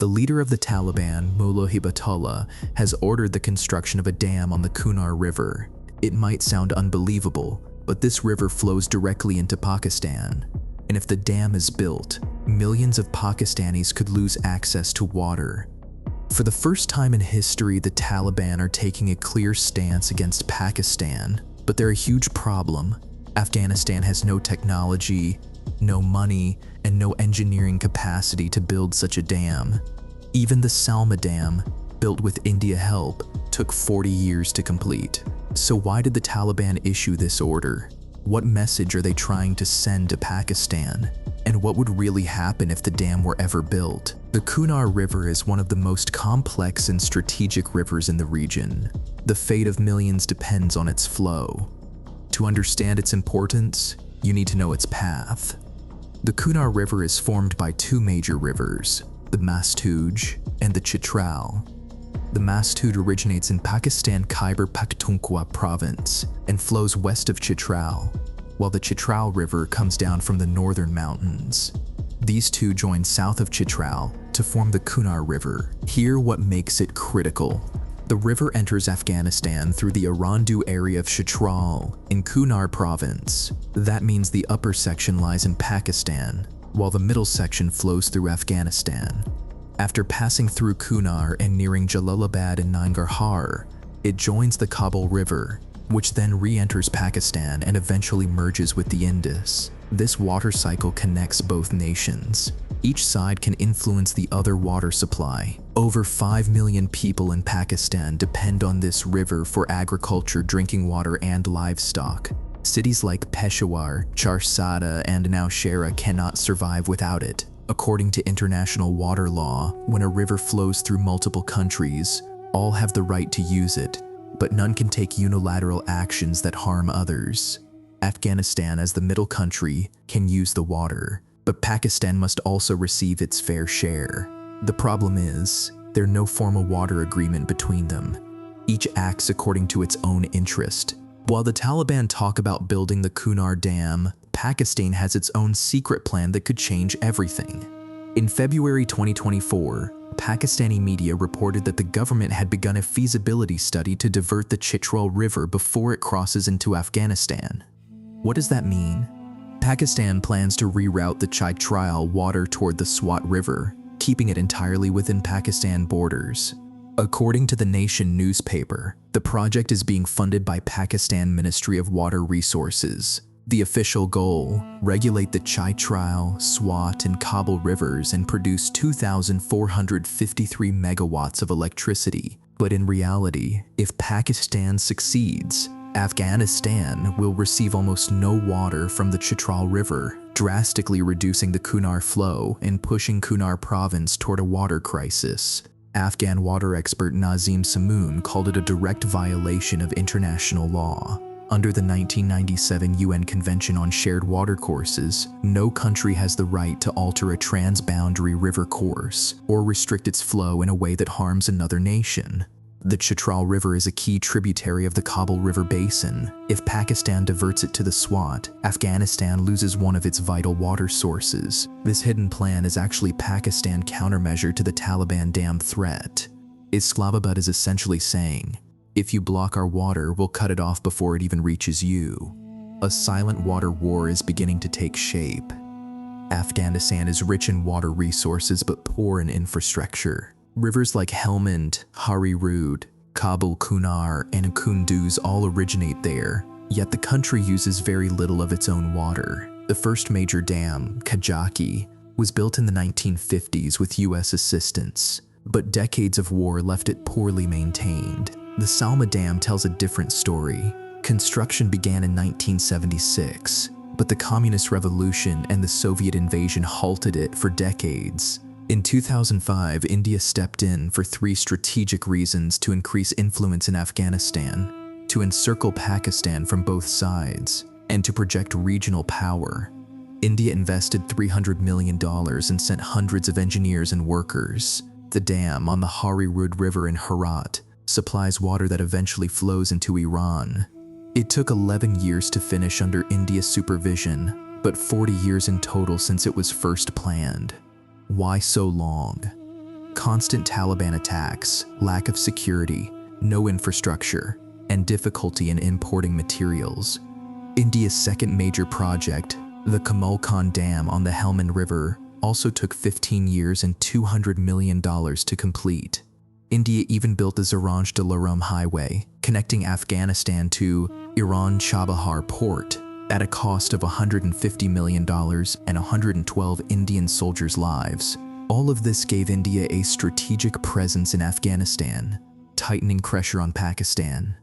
The leader of the Taliban, Mullah Hibatullah, has ordered the construction of a dam on the Kunar River. It might sound unbelievable, but this river flows directly into Pakistan. And if the dam is built, millions of Pakistanis could lose access to water. For the first time in history, the Taliban are taking a clear stance against Pakistan, but they're a huge problem. Afghanistan has no technology, no money, and no engineering capacity to build such a dam. Even the Salma Dam, built with India help, took 40 years to complete. So why did the Taliban issue this order? What message are they trying to send to Pakistan? And what would really happen if the dam were ever built? The Kunar River is one of the most complex and strategic rivers in the region. The fate of millions depends on its flow. To understand its importance, you need to know its path. The Kunar River is formed by two major rivers, the Mastuj and the Chitral. The Mastuj originates in Pakistan Khyber Pakhtunkhwa province and flows west of Chitral, while the Chitral River comes down from the northern mountains. These two join south of Chitral to form the Kunar River. Here, what makes it critical. The river enters Afghanistan through the Arandu area of Chitral in Kunar province. That means the upper section lies in Pakistan, while the middle section flows through Afghanistan. After passing through Kunar and nearing Jalalabad and Nangarhar, it joins the Kabul River, which then re-enters Pakistan and eventually merges with the Indus. This water cycle connects both nations. Each side can influence the other water supply. Over 5 million people in Pakistan depend on this river for agriculture, drinking water, and livestock. Cities like Peshawar, Charsada, and Nowshera cannot survive without it. According to international water law, when a river flows through multiple countries, all have the right to use it, but none can take unilateral actions that harm others. Afghanistan, as the middle country, can use the water, but Pakistan must also receive its fair share. The problem is, there's no formal water agreement between them. Each acts according to its own interest. While the Taliban talk about building the Kunar Dam, Pakistan has its own secret plan that could change everything. In February 2024, Pakistani media reported that the government had begun a feasibility study to divert the Chitral River before it crosses into Afghanistan. What does that mean? Pakistan plans to reroute the Chitral water toward the Swat River, keeping it entirely within Pakistan borders. According to the Nation newspaper, the project is being funded by Pakistan Ministry of Water Resources. The official goal, regulate the Chitral, Swat, and Kabul rivers and produce 2,453 megawatts of electricity. But in reality, if Pakistan succeeds, Afghanistan will receive almost no water from the Chitral River, drastically reducing the Kunar flow and pushing Kunar province toward a water crisis. Afghan water expert Nazim Samoon called it a direct violation of international law. Under the 1997 UN Convention on Shared Watercourses, no country has the right to alter a transboundary river course or restrict its flow in a way that harms another nation. The Chitral River is a key tributary of the Kabul River Basin. If Pakistan diverts it to the Swat, Afghanistan loses one of its vital water sources. This hidden plan is actually Pakistan's countermeasure to the Taliban dam threat. Islamabad is essentially saying, if you block our water, we'll cut it off before it even reaches you. A silent water war is beginning to take shape. Afghanistan is rich in water resources but poor in infrastructure. Rivers like Helmand, Hari Rud, Kabul Kunar, and Kunduz all originate there, yet the country uses very little of its own water. The first major dam, Kajaki, was built in the 1950s with US assistance, but decades of war left it poorly maintained. The Salma Dam tells a different story. Construction began in 1976, but the Communist Revolution and the Soviet invasion halted it for decades. In 2005, India stepped in for 3 strategic reasons to increase influence in Afghanistan, to encircle Pakistan from both sides, and to project regional power. India invested $300 million and sent hundreds of engineers and workers. The dam on the Hari Rud River in Herat supplies water that eventually flows into Iran. It took 11 years to finish under India's supervision, but 40 years in total since it was first planned. Why so long? Constant Taliban attacks, lack of security, no infrastructure, and difficulty in importing materials. India's second major project, the Kabul Dam on the Helmand River, also took 15 years and $200 million to complete. India even built the Zaranj-Dalarum highway, connecting Afghanistan to Iran-Chabahar port, at a cost of $150 million and 112 Indian soldiers' lives. All of this gave India a strategic presence in Afghanistan, tightening pressure on Pakistan.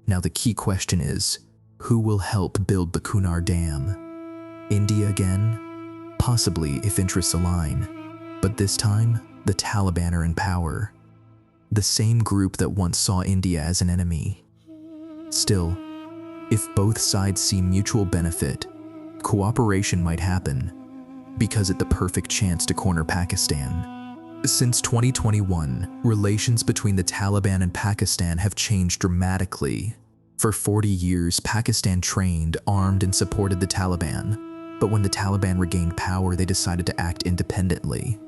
Now the key question is, who will help build the Kunar Dam? India again? Possibly if interests align. But this time, the Taliban are in power. The same group that once saw India as an enemy. Still, if both sides see mutual benefit, cooperation might happen, because it's the perfect chance to corner Pakistan. Since 2021, relations between the Taliban and Pakistan have changed dramatically. For 40 years, Pakistan trained, armed, and supported the Taliban. But when the Taliban regained power, they decided to act independently.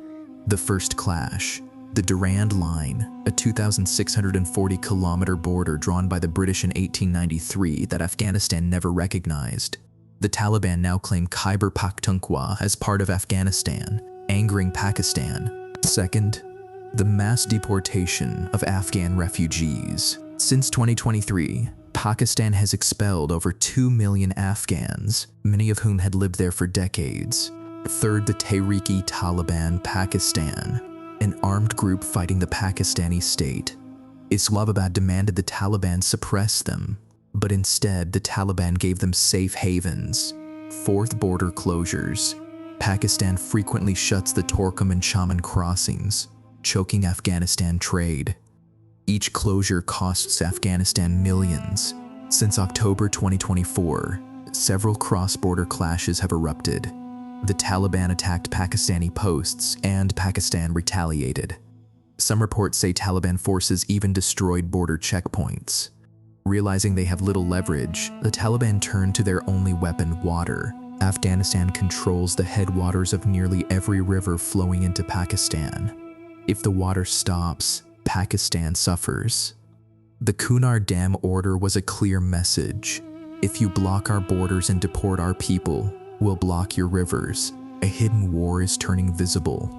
The first clash, the Durand Line, a 2,640-kilometer border drawn by the British in 1893 that Afghanistan never recognized. The Taliban now claim Khyber Pakhtunkhwa as part of Afghanistan, angering Pakistan. Second, the mass deportation of Afghan refugees. Since 2023, Pakistan has expelled over 2 million Afghans, many of whom had lived there for decades. Third, the Tehreek-e-Taliban Pakistan, an armed group fighting the Pakistani state. Islamabad demanded the Taliban suppress them, but instead the Taliban gave them safe havens. Fourth, border closures. Pakistan frequently shuts the Torkham and Chaman crossings, choking Afghanistan trade. Each closure costs Afghanistan millions. Since October 2024, several cross-border clashes have erupted. The Taliban attacked Pakistani posts, and Pakistan retaliated. Some reports say Taliban forces even destroyed border checkpoints. Realizing they have little leverage, the Taliban turned to their only weapon, water. Afghanistan controls the headwaters of nearly every river flowing into Pakistan. If the water stops, Pakistan suffers. The Kunar Dam order was a clear message. If you block our borders and deport our people, we'll block your rivers. A hidden war is turning visible.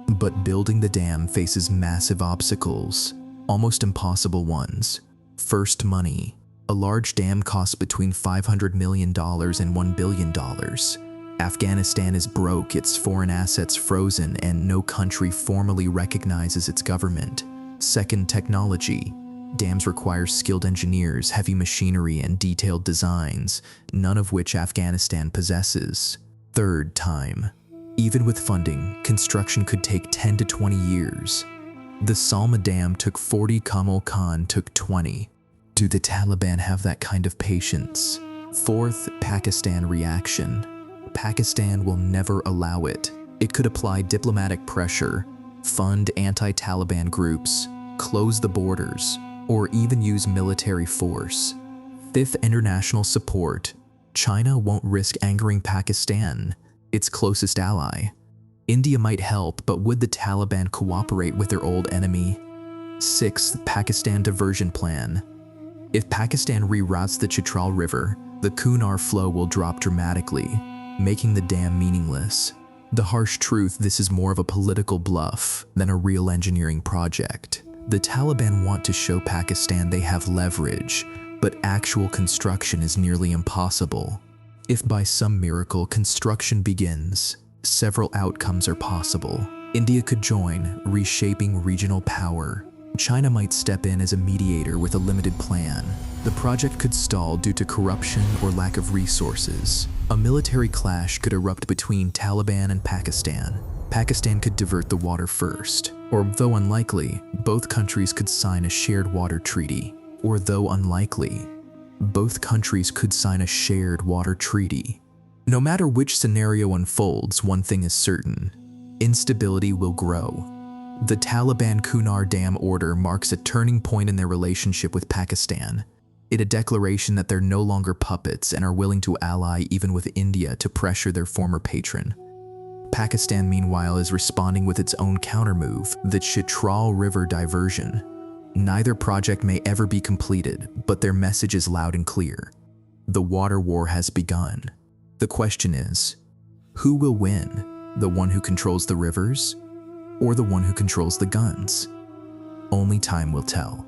But building the dam faces massive obstacles, almost impossible ones. First, money. A large dam costs between $500 million and $1 billion. Afghanistan is broke, its foreign assets frozen, and no country formally recognizes its government. Second, technology. Dams require skilled engineers, heavy machinery, and detailed designs, none of which Afghanistan possesses. Third, time. Even with funding, construction could take 10 to 20 years. The Salma Dam took 40, Kamal Khan took 20. Do the Taliban have that kind of patience? Fourth, Pakistan reaction. Pakistan will never allow it. It could apply diplomatic pressure, fund anti-Taliban groups, close the borders, or even use military force. Fifth, international support. China won't risk angering Pakistan, its closest ally. India might help, but would the Taliban cooperate with their old enemy? Sixth, Pakistan diversion plan. If Pakistan reroutes the Chitral River, the Kunar flow will drop dramatically, making the dam meaningless. The harsh truth, this is more of a political bluff than a real engineering project. The Taliban want to show Pakistan they have leverage, but actual construction is nearly impossible. If by some miracle construction begins, several outcomes are possible. India could join, reshaping regional power. China might step in as a mediator with a limited plan. The project could stall due to corruption or lack of resources. A military clash could erupt between Taliban and Pakistan. Pakistan could divert the water first. Or though unlikely, both countries could sign a shared water treaty. Or though unlikely, both countries could sign a shared water treaty. No matter which scenario unfolds, one thing is certain: instability will grow. The Taliban Kunar Dam order marks a turning point in their relationship with Pakistan. It a declaration that they're no longer puppets and are willing to ally even with India to pressure their former patron. Pakistan, meanwhile, is responding with its own countermove, the Chitral River diversion. Neither project may ever be completed, but their message is loud and clear. The water war has begun. The question is, who will win? The one who controls the rivers, or the one who controls the guns? Only time will tell.